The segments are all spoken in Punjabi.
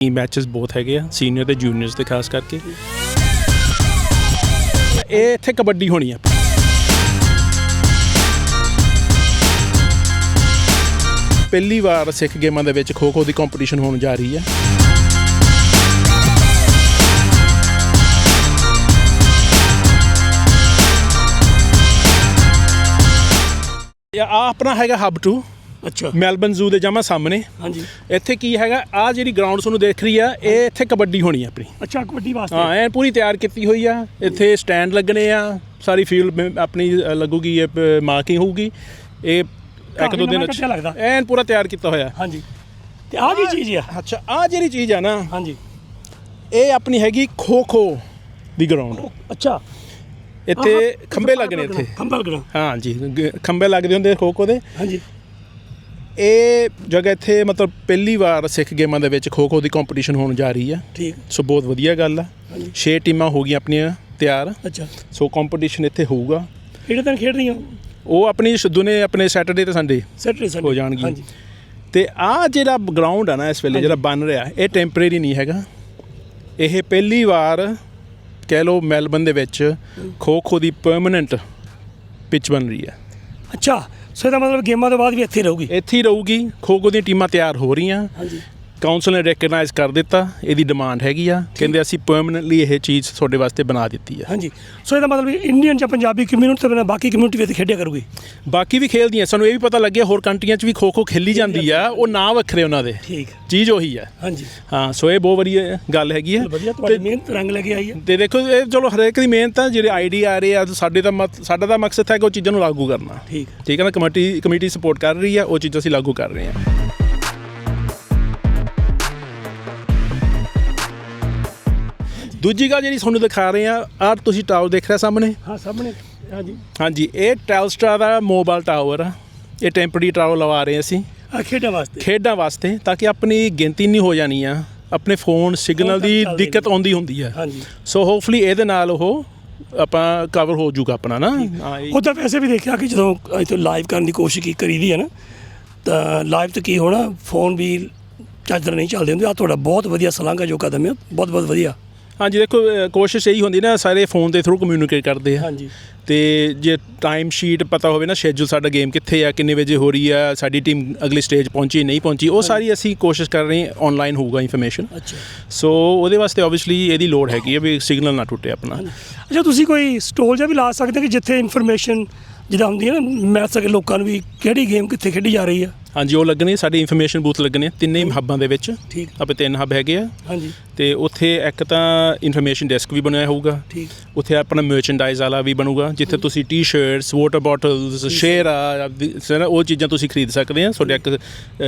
ਮੈਚਸ ਬਹੁਤ ਹੈਗੇ ਆ ਸੀਨੀਅਰ ਤੇ ਜੂਨੀਅਰਸ ਦੇ ਖਾਸ ਕਰਕੇ। ਇਹ ਇੱਥੇ ਕਬੱਡੀ ਹੋਣੀ ਆ। ਪਹਿਲੀ ਵਾਰ ਸਿੱਖ ਗੇਮਾਂ ਦੇ ਵਿੱਚ ਖੋ ਖੋ ਦੀ ਕੰਪੀਟੀਸ਼ਨ ਹੋਣ ਜਾ ਰਹੀ ਹੈ। ਆ ਆਪਣਾ ਹੈਗਾ ਹੱਬ 2। ਅੱਛਾ, ਮੈਲਬਨ ਜ਼ੂ ਦੇ ਜਮਾ ਸਾਹਮਣੇ। ਹਾਂਜੀ, ਇੱਥੇ ਕੀ ਹੈਗਾ, ਆ ਜਿਹੜੀ ਗਰਾਊਂਡ ਤੁਹਾਨੂੰ ਦੇਖ ਰਹੀ ਆ, ਇਹ ਇੱਥੇ ਕਬੱਡੀ ਹੋਣੀ ਆ ਆਪਣੀ। ਅੱਛਾ, ਕਬੱਡੀ ਵਾਸਤੇ। ਹਾਂ, ਐਨ ਪੂਰੀ ਤਿਆਰ ਕੀਤੀ ਹੋਈ ਆ। ਇੱਥੇ ਸਟੈਂਡ ਲੱਗਣੇ ਆ, ਸਾਰੀ ਫੀਲਡ ਆਪਣੀ ਲੱਗੂਗੀ, ਮਾਰਕਿੰਗ ਹੋਊਗੀ। ਇਹ ਇੱਕ ਦੋ ਦਿਨ ਲੱਗਦਾ ਐਨ ਪੂਰਾ ਤਿਆਰ ਕੀਤਾ ਹੋਇਆ। ਹਾਂਜੀ, ਤੇ ਆਹ ਕੀ ਚੀਜ਼ ਆ? ਅੱਛਾ, ਆ ਜਿਹੜੀ ਚੀਜ਼ ਆ ਨਾ, ਹਾਂਜੀ, ਇਹ ਆਪਣੀ ਹੈਗੀ ਖੋ ਖੋ ਦੀ ਗਰਾਊਂਡ। ਅੱਛਾ, ਇੱਥੇ ਖੰਭੇ ਲੱਗਣੇ, ਇੱਥੇ ਖੰਭੇ ਲੱਗਣਾ। ਹਾਂ ਜੀ, ਖੰਭੇ ਲੱਗਦੇ ਹੁੰਦੇ ਖੋ ਖੋ ਦੇ। ਹਾਂਜੀ, ਇਹ ਜਗ੍ਹਾ ਇੱਥੇ ਮਤਲਬ ਪਹਿਲੀ ਵਾਰ ਸਿੱਖ ਗੇਮਾਂ ਦੇ ਵਿੱਚ ਖੋ ਖੋ ਦੀ ਕੰਪੀਟੀਸ਼ਨ ਹੋਣ ਜਾ ਰਹੀ ਆ। ਠੀਕ, ਸੋ ਬਹੁਤ ਵਧੀਆ ਗੱਲ ਆ। 6 ਟੀਮਾਂ ਹੋ ਗਈਆਂ ਆਪਣੀਆਂ ਤਿਆਰ। ਅੱਛਾ, ਸੋ ਕੰਪੀਟੀਸ਼ਨ ਇੱਥੇ ਹੋਊਗਾ। ਕਿਹੜੇ ਦਿਨ ਖੇਡ ਰਹੀਆਂ? ਉਹ ਆਪਣੀ ਦੋਨੇ ਆਪਣੇ ਸੈਟਰਡੇ ਤੇ ਸੰਡੇ ਹੋ ਜਾਣਗੀਆਂ। ਹਾਂਜੀ, ਤੇ ਆਹ ਜਿਹੜਾ ਗਰਾਊਂਡ ਆ ਨਾ ਇਸ ਵੇਲੇ ਜਿਹੜਾ ਬਣ ਰਿਹਾ, ਇਹ ਟੈਂਪਰੇਰੀ ਨਹੀਂ ਹੈਗਾ। ਇਹ ਪਹਿਲੀ ਵਾਰ ਕਹਿ ਲਓ ਮੈਲਬਨ ਦੇ ਵਿੱਚ ਖੋ ਖੋ ਦੀ ਪਰਮਾਨੈਂਟ ਪਿੱਚ ਬਣ ਰਹੀ ਹੈ। ਅੱਛਾ, ਸੋ ਇਹਦਾ ਮਤਲਬ ਗੇਮਾਂ ਤੋਂ ਬਾਅਦ ਵੀ ਇੱਥੇ ਰਹੂਗੀ? ਇੱਥੇ ਹੀ ਰਹੂਗੀ। ਖੋ ਖੋ ਦੀਆਂ ਟੀਮਾਂ ਤਿਆਰ ਹੋ ਰਹੀਆਂ। ਹਾਂਜੀ, ਕਾਉਂਸਲ ਨੇ ਰੈਕਗਨਾਈਜ਼ ਕਰ ਦਿੱਤਾ, ਇਹਦੀ ਡਿਮਾਂਡ ਹੈਗੀ ਆ। ਕਹਿੰਦੇ ਅਸੀਂ ਪਰਮਾਨੈਂਟਲੀ ਇਹ ਚੀਜ਼ ਤੁਹਾਡੇ ਵਾਸਤੇ ਬਣਾ ਦਿੱਤੀ ਆ। ਹਾਂਜੀ, ਸੋ ਇਹਦਾ ਮਤਲਬ ਇੰਡੀਅਨ ਜਾਂ ਪੰਜਾਬੀ ਕਮਿਊਨਿਟੀ ਤੋਂ ਬਿਨਾਂ ਬਾਕੀ ਕਮਿਊਨਿਟੀ ਵੀ ਇੱਥੇ ਖੇਡਿਆ ਕਰੂਗੀ? ਬਾਕੀ ਵੀ ਖੇਡਦੀਆਂ। ਸਾਨੂੰ ਇਹ ਵੀ ਪਤਾ ਲੱਗਿਆ ਹੋਰ ਕੰਟਰੀਆਂ 'ਚ ਵੀ ਖੋ ਖੋ ਖੇਲੀ ਜਾਂਦੀ ਆ। ਉਹ ਨਾਂ ਵੱਖਰੇ ਉਹਨਾਂ ਦੇ, ਠੀਕ, ਚੀਜ਼ ਉਹੀ ਆ। ਹਾਂਜੀ, ਹਾਂ, ਸੋ ਇਹ ਬਹੁਤ ਵਧੀਆ ਗੱਲ ਹੈਗੀ ਆ। ਵਧੀਆ, ਤੁਹਾਡੀ ਮਿਹਨਤ ਰੰਗ ਲੈ ਕੇ ਆਈ ਹੈ। ਤੇ ਦੇਖੋ, ਇਹ ਚਲੋ ਹਰੇਕ ਦੀ ਮਿਹਨਤ ਆ। ਜਿਹੜੇ ਆਈਡੀਆ ਆ ਰਹੇ ਆ, ਸਾਡਾ ਤਾਂ ਮਕਸਦ ਹੈ ਕਿ ਉਹ ਚੀਜ਼ਾਂ ਨੂੰ ਲਾਗੂ ਕਰਨਾ। ਠੀਕ ਹੈ ਨਾ। ਕਮੇਟੀ ਸਪੋਰਟ ਕਰ ਰਹੀ ਆ, ਉਹ ਚੀਜ਼ਾਂ ਅਸੀਂ ਲਾਗੂ ਕਰ ਰਹੇ ਹਾਂ। ਦੂਜੀ ਗੱਲ ਜਿਹੜੀ ਤੁਹਾਨੂੰ ਦਿਖਾ ਰਹੇ ਆ, ਆਹ ਤੁਸੀਂ ਟਾਵਰ ਦੇਖ ਰਿਹਾ ਸਾਹਮਣੇ। ਹਾਂ, ਸਾਹਮਣੇ। ਹਾਂਜੀ, ਹਾਂਜੀ, ਇਹ ਟੈਲਸਟਰਾ ਦਾ ਮੋਬਾਈਲ ਟਾਵਰ ਆ। ਇਹ ਟੈਂਪਰੇਰੀ ਟਾਵਰ ਲਵਾ ਰਹੇ ਅਸੀਂ ਖੇਡਾਂ ਵਾਸਤੇ ਤਾਂ ਕਿ ਆਪਣੀ ਗਿਣਤੀ ਨਹੀਂ ਹੋ ਜਾਣੀ ਆ। ਆਪਣੇ ਫੋਨ ਸਿਗਨਲ ਦੀ ਦਿੱਕਤ ਆਉਂਦੀ ਹੁੰਦੀ ਆ। ਹਾਂਜੀ, ਸੋ ਹੋਪਫੁਲੀ ਇਹਦੇ ਨਾਲ ਉਹ ਆਪਾਂ ਕਵਰ ਹੋ ਜਾਊਗਾ ਆਪਣਾ ਨਾ। ਉਹ ਤਾਂ ਵੈਸੇ ਵੀ ਦੇਖਿਆ ਕਿ ਜਦੋਂ ਇੱਥੇ ਲਾਈਵ ਕਰਨ ਦੀ ਕੋਸ਼ਿਸ਼ ਕਰੀਦੀ ਹੈ ਨਾ, ਤਾਂ ਲਾਈਵ 'ਤੇ ਕੀ ਹੋਣਾ, ਫੋਨ ਵੀ ਚਾਰਜਰ ਨਹੀਂ ਚੱਲਦੇ ਹੁੰਦੇ। ਆ ਤੁਹਾਡਾ ਬਹੁਤ ਵਧੀਆ ਸਲਾਘਾ ਜੋ ਕਦਮ ਹੈ, ਬਹੁਤ ਬਹੁਤ ਵਧੀਆ। ਹਾਂਜੀ, ਦੇਖੋ ਕੋਸ਼ਿਸ਼ ਇਹੀ ਹੁੰਦੀ ਨਾ, ਸਾਰੇ ਫੋਨ ਦੇ ਥਰੂ ਕਮਿਊਨੀਕੇਟ ਕਰਦੇ ਆ। ਹਾਂਜੀ, ਤੇ ਜੇ ਟਾਈਮ ਸ਼ੀਟ ਪਤਾ ਹੋਵੇ ਨਾ, ਸ਼ੈਡਿਊਲ ਸਾਡਾ ਗੇਮ ਕਿੱਥੇ ਆ, ਕਿੰਨੇ ਵਜੇ ਹੋ ਰਹੀ ਆ, ਸਾਡੀ ਟੀਮ ਅਗਲੀ ਸਟੇਜ ਪਹੁੰਚੀ ਨਹੀਂ ਪਹੁੰਚੀ, ਉਹ ਸਾਰੀ ਅਸੀਂ ਕੋਸ਼ਿਸ਼ ਕਰ ਰਹੇ ਹਾਂ ਔਨਲਾਈਨ ਹੋਊਗਾ ਇਨਫੋਰਮੇਸ਼ਨ। ਅੱਛਾ, ਸੋ ਉਹਦੇ ਵਾਸਤੇ ਓਬਵੀਅਸਲੀ ਇਹਦੀ ਲੋੜ ਹੈਗੀ ਆ ਵੀ ਸਿਗਨਲ ਨਾ ਟੁੱਟੇ ਆਪਣਾ। ਅੱਛਾ, ਤੁਸੀਂ ਕੋਈ ਸਟੋਲ ਜਿਹਾ ਵੀ ਲਾ ਸਕਦੇ ਕਿ ਜਿੱਥੇ ਇਨਫੋਰਮੇਸ਼ਨ ਜਿੱਦਾਂ ਹੁੰਦੀ ਹੈ ਨਾ, ਮਿਲ ਸਕੇ ਲੋਕਾਂ ਨੂੰ ਵੀ ਕਿਹੜੀ ਗੇਮ ਕਿੱਥੇ ਖੇਡੀ ਜਾ ਰਹੀ ਆ? ਹਾਂਜੀ, ਉਹ ਲੱਗਣੇ ਸਾਡੇ ਇਨਫੋਰਮੇਸ਼ਨ ਬੂਥ ਲੱਗਣੇ ਤਿੰਨੇ ਹੱਬਾਂ ਦੇ ਵਿੱਚ। ਠੀਕ, ਆਪੇ 3 ਹੱਬ ਹੈਗੇ ਆ। ਹਾਂਜੀ, ਤੇ ਉੱਥੇ ਇੱਕ ਤਾਂ ਇਨਫੋਰਮੇਸ਼ਨ ਡੈਸਕ ਵੀ ਬਣਿਆ ਹੋਊਗਾ। ਠੀਕ, ਉੱਥੇ ਆਪਣਾ ਮਰਚੈਂਡਾਈਜ਼ ਵਾਲਾ ਵੀ ਬਣੂਗਾ, ਜਿੱਥੇ ਤੁਸੀਂ ਟੀ-ਸ਼ਰਟਸ, ਵਾਟਰ ਬੋਟਲਸ, ਸ਼ੇਅਰ ਆ, ਉਹ ਚੀਜ਼ਾਂ ਤੁਸੀਂ ਖਰੀਦ ਸਕਦੇ ਆ। ਤੁਹਾਡੇ ਇੱਕ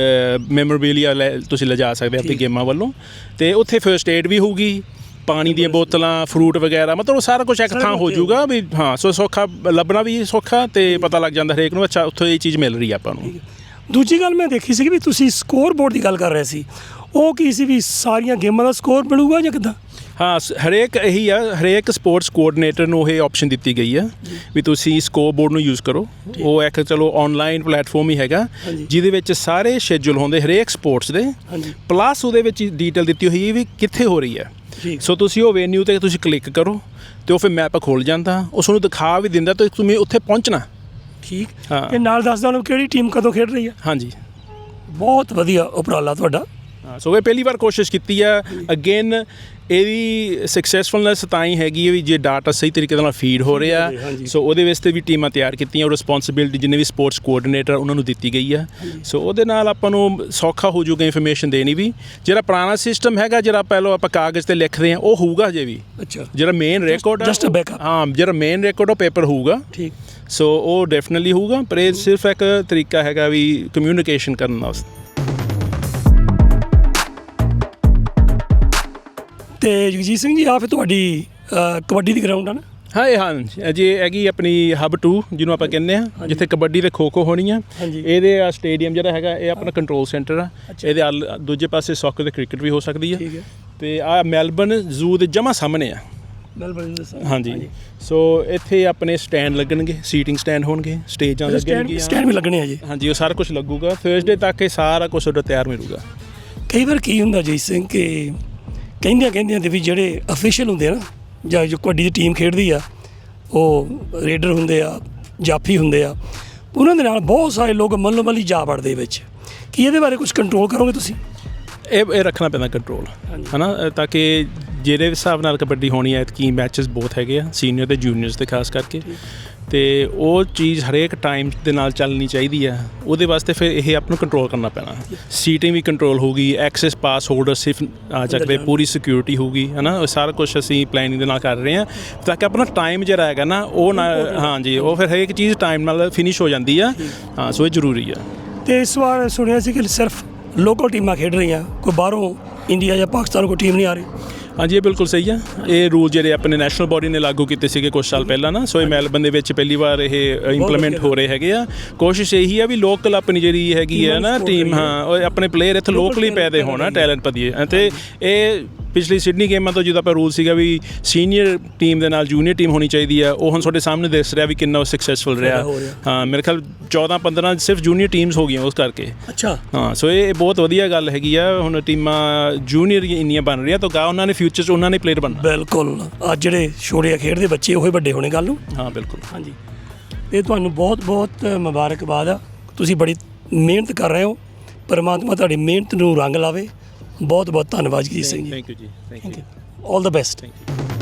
ਮੈਮੋਰੇਬਿਲੀਆ ਤੁਸੀਂ ਲਿਜਾ ਸਕਦੇ ਆਪਣੀ ਗੇਮਾਂ ਵੱਲੋਂ। ਤੇ ਉੱਥੇ ਫਰਸਟ ਏਡ ਵੀ ਹੋਊਗੀ, ਪਾਣੀ ਦੀਆਂ ਬੋਤਲਾਂ, ਫਰੂਟ ਵਗੈਰਾ, ਮਤਲਬ ਸਾਰਾ ਕੁਝ ਇੱਕ ਥਾਂ ਹੋ ਜਾਊਗਾ ਵੀ। ਹਾਂ, ਸੋ ਸੌਖਾ ਲੱਭਣਾ ਵੀ ਸੌਖਾ ਤੇ ਪਤਾ ਲੱਗ ਜਾਂਦਾ ਹਰੇਕ ਨੂੰ, ਅੱਛਾ ਉੱਥੋਂ ਇਹ ਚੀਜ਼ ਮਿਲ ਰਹੀ ਆ ਆਪਾਂ ਨੂੰ। ਦੂਜੀ ਗੱਲ ਮੈਂ ਦੇਖੀ ਸੀ ਵੀ ਤੁਸੀਂ ਸਕੋਰ ਬੋਰਡ ਦੀ ਗੱਲ ਕਰ ਰਹੇ ਸੀ, ਉਹ ਕੀ ਸੀ ਵੀ ਸਾਰੀਆਂ ਗੇਮਾਂ ਦਾ ਸਕੋਰ ਮਿਲੂਗਾ ਜਾਂ ਕਿੱਦਾਂ? ਹਾਂ, ਹਰੇਕ ਇਹੀ ਆ, ਹਰੇਕ ਸਪੋਰਟਸ ਕੋਆਰਡੀਨੇਟਰ ਨੂੰ ਇਹ ਆਪਸ਼ਨ ਦਿੱਤੀ ਗਈ ਆ ਵੀ ਤੁਸੀਂ ਸਕੋਰ ਬੋਰਡ ਨੂੰ ਯੂਜ਼ ਕਰੋ। ਉਹ ਇੱਕ ਚਲੋ ਆਨਲਾਈਨ ਪਲੇਟਫਾਰਮ ਹੀ ਹੈਗਾ ਜਿਹਦੇ ਵਿੱਚ ਸਾਰੇ ਸ਼ੈਡਿਊਲ ਹੁੰਦੇ ਹਰੇਕ ਸਪੋਰਟਸ ਦੇ, ਪਲੱਸ ਉਹਦੇ ਵਿੱਚ ਡੀਟੇਲ ਦਿੱਤੀ ਹੋਈ ਵੀ ਕਿੱਥੇ ਹੋ ਰਹੀ ਹੈ। ਸੋ ਤੁਸੀਂ ਉਹ ਵੈਨਿਊ 'ਤੇ ਤੁਸੀਂ ਕਲਿੱਕ ਕਰੋ ਅਤੇ ਉਹ ਫਿਰ ਮੈਪ ਖੋਲ੍ਹ ਜਾਂਦਾ, ਉਸ ਨੂੰ ਦਿਖਾ ਵੀ ਦਿੰਦਾ ਤਾਂ ਤੁਸੀਂ ਉੱਥੇ ਪਹੁੰਚਣਾ। ਠੀਕ, ਤੇ ਨਾਲ ਦੱਸਦਾ ਉਹਨੂੰ ਕਿਹੜੀ ਟੀਮ ਕਦੋਂ ਖੇਡ ਰਹੀ ਹੈ। ਹਾਂਜੀ, ਬਹੁਤ ਵਧੀਆ ਉਪਰਾਲਾ ਤੁਹਾਡਾ। ਸੋ ਇਹ ਪਹਿਲੀ ਵਾਰ ਕੋਸ਼ਿਸ਼ ਕੀਤੀ ਆ। ਅਗੇਨ ਇਹਦੀ ਸਕਸੈਸਫੁਲਨੈਸ ਤਾਂ ਹੀ ਹੈਗੀ ਹੈ ਵੀ ਜੇ ਡਾਟਾ ਸਹੀ ਤਰੀਕੇ ਨਾਲ ਫੀਡ ਹੋ ਰਿਹਾ। ਸੋ ਉਹਦੇ ਵਾਸਤੇ ਵੀ ਟੀਮਾਂ ਤਿਆਰ ਕੀਤੀਆਂ, ਉਹ ਰਿਸਪੌਂਸਿਬਿਲਿਟੀ ਜਿੰਨੇ ਵੀ ਸਪੋਰਟਸ ਕੋਆਰਡੀਨੇਟਰ ਉਹਨਾਂ ਨੂੰ ਦਿੱਤੀ ਗਈ ਆ। ਸੋ ਉਹਦੇ ਨਾਲ ਆਪਾਂ ਨੂੰ ਸੌਖਾ ਹੋ ਜਾਊਗਾ ਇਨਫੋਰਮੇਸ਼ਨ ਦੇਣੀ ਵੀ। ਜਿਹੜਾ ਪੁਰਾਣਾ ਸਿਸਟਮ ਹੈਗਾ, ਜਿਹੜਾ ਪਹਿਲਾਂ ਆਪਾਂ ਕਾਗਜ਼ 'ਤੇ ਲਿਖਦੇ ਹਾਂ, ਉਹ ਹੋਊਗਾ ਅਜੇ ਵੀ। ਅੱਛਾ, ਜਿਹੜਾ ਮੇਨ ਰਿਕਾਰਡ ਜਸਟ ਬੈਕਅਪ। ਹਾਂ, ਜਿਹੜਾ ਮੇਨ ਰਿਕਾਰਡ ਉਹ ਪੇਪਰ ਹੋਊਗਾ। ਠੀਕ, ਸੋ ਉਹ ਡੈਫੀਨਿਟਲੀ ਹੋਊਗਾ, ਪਰ ਇਹ ਸਿਰਫ ਇੱਕ ਤਰੀਕਾ ਹੈਗਾ ਵੀ ਕਮਿਊਨੀਕੇਸ਼ਨ ਕਰਨ ਵਾਸਤੇ। ਤੇ ਜਗਜੀਤ ਸਿੰਘ ਜੀ, ਆ ਫਿਰ ਤੁਹਾਡੀ ਕਬੱਡੀ ਦੀ ਗਰਾਊਂਡ ਆ ਨਾ? ਹਾਂ, ਅਜੇ ਹੈਗੀ ਆਪਣੀ ਹੱਬ 2 ਜਿਹਨੂੰ ਆਪਾਂ ਕਹਿੰਦੇ ਹਾਂ, ਜਿੱਥੇ ਕਬੱਡੀ ਤੇ ਖੋ ਖੋ ਹੋਣੀ ਆ। ਇਹਦੇ ਆ ਸਟੇਡੀਅਮ ਜਿਹੜਾ ਹੈਗਾ, ਇਹ ਆਪਣਾ ਕੰਟਰੋਲ ਸੈਂਟਰ ਆ। ਇਹਦੇ ਦੂਜੇ ਪਾਸੇ ਸੌਕਰ ਤੇ ਕ੍ਰਿਕਟ ਵੀ ਹੋ ਸਕਦੀ ਆ। ਤੇ ਆ ਮੈਲਬਨ ਜ਼ੂ ਦੇ ਜਮਾ ਸਾਹਮਣੇ ਆ। ਹਾਂਜੀ, ਸੋ ਇੱਥੇ ਆਪਣੇ ਸਟੈਂਡ ਲੱਗਣਗੇ, ਸੀਟਿੰਗ ਸਟੈਂਡ ਹੋਣਗੇ, ਸਟੇਜਾਂ ਲੱਗਣਗੀਆਂ, ਸਟੈਂਡ ਵੀ ਲੱਗਣੇ ਆ ਜੀ। ਹਾਂਜੀ, ਉਹ ਸਾਰਾ ਕੁਝ ਲੱਗੂਗਾ। ਥਰਸਡੇ ਤੱਕ ਇਹ ਸਾਰਾ ਕੁਝ ਤਿਆਰ ਮਿਲੂਗਾ। ਕਈ ਵਾਰ ਕੀ ਹੁੰਦਾ ਜੀਤ ਸਿੰਘ ਕਿ ਕਹਿੰਦਿਆਂ ਤੇ ਵੀ ਜਿਹੜੇ ਅਫੀਸ਼ੀਅਲ ਹੁੰਦੇ ਆ ਨਾ ਜਾਂ ਜੋ ਕਬੱਡੀ ਦੀ ਟੀਮ ਖੇਡਦੀ ਆ ਉਹ ਰੇਡਰ ਹੁੰਦੇ ਆ, ਜਾਫੀ ਹੁੰਦੇ ਆ, ਉਹਨਾਂ ਦੇ ਨਾਲ ਬਹੁਤ ਸਾਰੇ ਲੋਕ ਮੱਲੋ ਮੱਲੀ ਜਾ ਵੜਦੇ ਵਿੱਚ। ਕੀ ਇਹਦੇ ਬਾਰੇ ਕੁਝ ਕੰਟਰੋਲ ਕਰੋਗੇ ਤੁਸੀਂ? ਇਹ ਰੱਖਣਾ ਪੈਂਦਾ ਕੰਟਰੋਲ, ਹੈ ਨਾ, ਤਾਂ ਕਿ ਜਿਹੜੇ ਹਿਸਾਬ ਨਾਲ ਕਬੱਡੀ ਹੋਣੀ ਹੈ ਕੀ ਮੈਚਸ ਬਹੁਤ ਹੈਗੇ ਆ ਸੀਨੀਅਰ ਤੇ ਜੂਨੀਅਰਸ ਤੇ ਖਾਸ ਕਰਕੇ, ਤੇ ਉਹ ਚੀਜ਼ ਹਰੇਕ ਟਾਈਮ ਦੇ ਨਾਲ ਚੱਲਣੀ ਚਾਹੀਦੀ ਹੈ। ਉਹਦੇ ਵਾਸਤੇ ਫਿਰ ਇਹ ਆਪ ਨੂੰ ਕੰਟਰੋਲ ਕਰਨਾ ਪੈਣਾ। ਸੀਟਿੰਗ ਵੀ ਕੰਟਰੋਲ ਹੋਊਗੀ, ਐਕਸੈਸ ਪਾਸ ਹੋਲਡਰ ਸਿਰਫ ਆ ਸਕਦੇ, ਪੂਰੀ ਸਿਕਿਉਰਿਟੀ ਹੋਊਗੀ, ਹੈ ਨਾ। ਉਹ ਸਾਰਾ ਕੁਝ ਅਸੀਂ ਪਲੈਨਿੰਗ ਦੇ ਨਾਲ ਕਰ ਰਹੇ ਹਾਂ ਤਾਂ ਕਿ ਆਪਣਾ ਟਾਈਮ ਜਿਹੜਾ ਹੈਗਾ ਨਾ ਉਹ ਨਾ, ਹਾਂਜੀ, ਉਹ ਫਿਰ ਹਰੇਕ ਚੀਜ਼ ਟਾਈਮ ਨਾਲ ਫਿਨਿਸ਼ ਹੋ ਜਾਂਦੀ ਆ। ਹਾਂ, ਸੋ ਇਹ ਜ਼ਰੂਰੀ ਆ। ਤੇ ਇਸ ਵਾਰ ਸੁਣਿਆ ਸੀ ਕਿ ਸਿਰਫ ਲੋਕਲ ਟੀਮਾਂ ਖੇਡ ਰਹੀਆਂ, ਕੋਈ ਬਾਹਰੋਂ ਇੰਡੀਆ ਜਾਂ ਪਾਕਿਸਤਾਨ ਕੋਈ ਟੀਮ ਨਹੀਂ ਆ ਰਹੀ। ਹਾਂਜੀ, ਇਹ ਬਿਲਕੁਲ ਸਹੀ ਆ। ਇਹ ਰੂਲ ਜਿਹੜੇ ਆਪਣੇ ਨੈਸ਼ਨਲ ਬੋਡੀ ਨੇ ਲਾਗੂ ਕੀਤੇ ਸੀਗੇ ਕੁਝ ਸਾਲ ਪਹਿਲਾਂ ਨਾ, ਸੋ ਇਹ ਮੈਲਬਨ ਦੇ ਵਿੱਚ ਪਹਿਲੀ ਵਾਰ ਇਹ ਇੰਪਲੀਮੈਂਟ ਹੋ ਰਹੇ ਹੈਗੇ ਆ। ਕੋਸ਼ਿਸ਼ ਇਹੀ ਆ ਵੀ ਲੋਕਲ ਆਪਣੀ ਜਿਹੜੀ ਹੈਗੀ ਆ ਨਾ ਟੀਮ, ਹਾਂ, ਉਹ ਆਪਣੇ ਪਲੇਅਰ ਇੱਥੇ ਲੋਕਲੀ ਪੈਦੇ ਹੋਣ, ਟੈਲੈਂਟ ਵਧੀਆ। ਅਤੇ ਇਹ ਪਿਛਲੀ ਸਿਡਨੀ ਗੇਮਾਂ ਤੋਂ ਜਦੋਂ ਆਪਾਂ ਰੂਲ ਸੀਗਾ ਵੀ ਸੀਨੀਅਰ ਟੀਮ ਦੇ ਨਾਲ ਜੂਨੀਅਰ ਟੀਮ ਹੋਣੀ ਚਾਹੀਦੀ ਆ, ਉਹ ਹੁਣ ਤੁਹਾਡੇ ਸਾਹਮਣੇ ਦਿਸ ਰਿਹਾ ਵੀ ਕਿੰਨਾ ਉਹ ਸਕਸੈਸਫੁਲ ਰਿਹਾ। ਹਾਂ, ਮੇਰੇ ਖਿਆਲ 14-15 ਸਿਰਫ ਜੂਨੀਅਰ ਟੀਮਸ ਹੋ ਗਈਆਂ ਉਸ ਕਰਕੇ। ਅੱਛਾ, ਹਾਂ, ਸੋ ਇਹ ਬਹੁਤ ਵਧੀਆ ਗੱਲ ਹੈਗੀ ਆ। ਹੁਣ ਟੀਮਾਂ ਜੂਨੀਅਰ ਇੰਨੀਆਂ ਬਣ ਰਹੀਆਂ ਤਾਂ ਗਾ ਉਹਨਾਂ ਨੇ ਫਿਊਚਰ 'ਚ ਉਹਨਾਂ ਨੇ ਪਲੇਅਰ ਬਣਨਾ। ਬਿਲਕੁਲ, ਅੱਜ ਜਿਹੜੇ ਛੋਟੇ ਖੇਡਦੇ ਬੱਚੇ ਉਹੀ ਵੱਡੇ ਹੋਣੇ ਕੱਲ੍ਹ ਨੂੰ। ਹਾਂ, ਬਿਲਕੁਲ। ਹਾਂਜੀ, ਇਹ ਤੁਹਾਨੂੰ ਬਹੁਤ ਬਹੁਤ ਮੁਬਾਰਕਬਾਦ ਆ। ਤੁਸੀਂ ਬੜੀ ਮਿਹਨਤ ਕਰ ਰਹੇ ਹੋ। ਪਰਮਾਤਮਾ ਤੁਹਾਡੀ ਮਿਹਨਤ ਨੂੰ ਰੰਗ ਲਾਵੇ। ਬਹੁਤ ਬਹੁਤ ਧੰਨਵਾਦ ਜੀ ਸਿੰਘ ਜੀ। ਥੈਂਕ ਯੂ ਜੀ, thank you. All the best. Thank you.